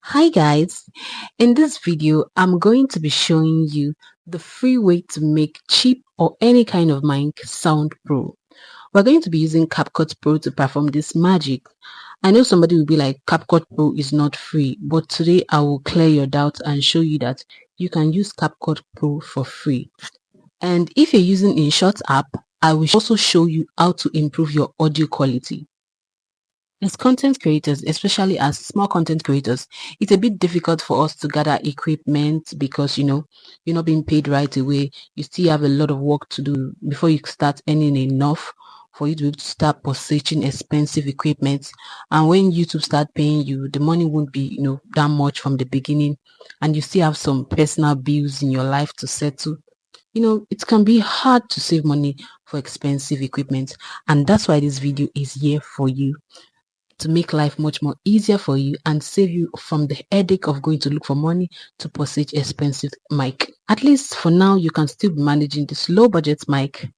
Hi guys, in this video I'm going to be showing you the free way to make cheap or any kind of mic sound pro. We're going to be using Capcut Pro to perform this magic. I know somebody will be like, Capcut Pro is not free, but today I will clear your doubts and show you that you can use Capcut Pro for free. And if you're using Inshot app, I will also show you how to improve your audio quality. As content creators, especially as small content creators, it's a bit difficult for us to gather equipment because you're not being paid right away. You still have a lot of work to do before you start earning enough for you to be able to start purchasing expensive equipment. And when YouTube start paying you, the money won't be that much from the beginning, and you still have some personal bills in your life to settle. It can be hard to save money for expensive equipment, and that's why this video is here for you, to make life much more easier for you and save you from the headache of going to look for money to purchase expensive mic. At least for now, you can still be managing this low budget mic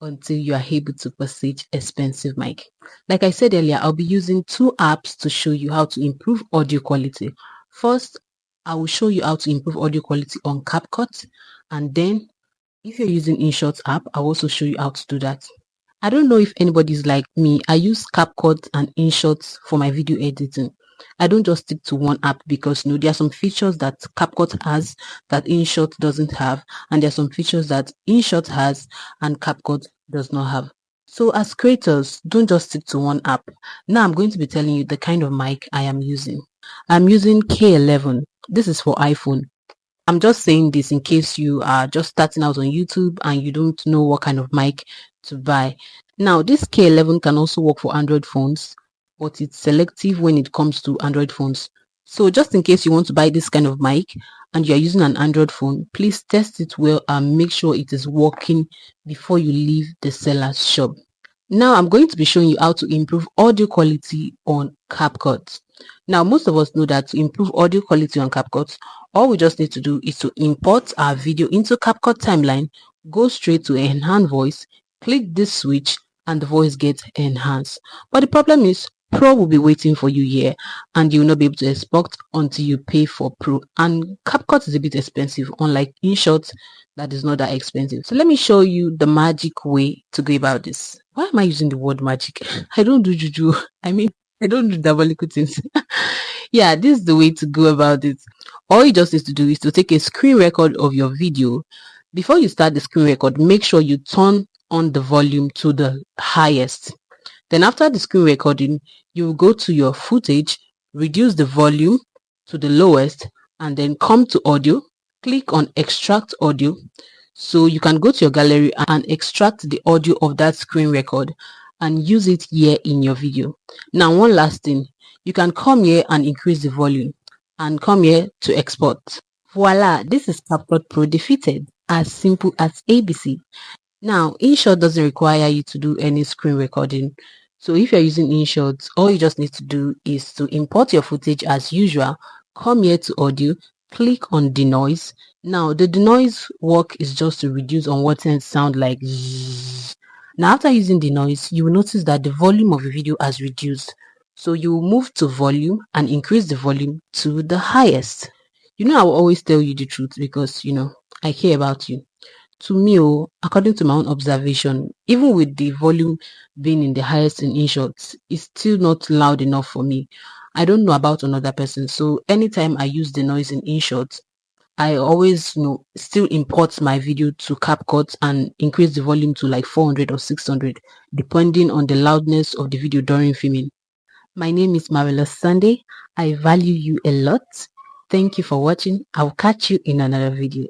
until you are able to purchase expensive mic. Like I said earlier, I'll be using two apps to show you how to improve audio quality. First, I will show you how to improve audio quality on CapCut, and then if you're using Inshot app, I'll also show you how to do that. I don't know if anybody's like me. I use Capcut and Inshot for my video editing. I don't just stick to one app because there are some features that Capcut has that Inshot doesn't have, and there are some features that Inshot has and Capcut does not have. So as creators, don't just stick to one app. Now I'm going to be telling you the kind of mic I am using. I'm using K11. This is for iPhone. I'm just saying this in case you are just starting out on YouTube and you don't know what kind of mic to buy. Now, this K11 can also work for Android phones, but it's selective when it comes to Android phones. So just in case you want to buy this kind of mic and you are using an Android phone, please test it well and make sure it is working before you leave the seller's shop. Now I'm going to be showing you how to improve audio quality on CapCut. Now most of us know that to improve audio quality on CapCut, all we just need to do is to import our video into CapCut timeline, go straight to enhance voice, click this switch, and the voice gets enhanced. But the problem is Pro will be waiting for you here, and you will not be able to export until you pay for Pro. And CapCut is a bit expensive, unlike InShot that is not that expensive. So let me show you the magic way to go about this. Why am I using the word magic? I don't do juju. I mean, I don't do diabolical things. Yeah, this is the way to go about it. All you just need to do is to take a screen record of your video. Before you start the screen record, make sure you turn on the volume to the highest. Then after the screen recording, you will go to your footage, reduce the volume to the lowest, and then come to audio, click on extract audio. So you can go to your gallery and extract the audio of that screen record and use it here in your video. Now, one last thing, you can come here and increase the volume and come here to export. Voila, this is Capcut Pro defeated. As simple as ABC. Now, InShot doesn't require you to do any screen recording. So if you're using InShot, all you just need to do is to import your footage as usual, come here to audio, click on denoise. Now, the denoise work is just to reduce unwanted sound like zzz. Now, after using denoise, you will notice that the volume of the video has reduced. So you will move to volume and increase the volume to the highest. I will always tell you the truth because, I care about you. To me, according to my own observation, even with the volume being in the highest in InShot, it's still not loud enough for me. I don't know about another person. So anytime I use the noise in InShot, I always still import my video to CapCut and increase the volume to like 400 or 600, depending on the loudness of the video during filming. My name is Marvelous Sunday. I value you a lot. Thank you for watching. I'll catch you in another video.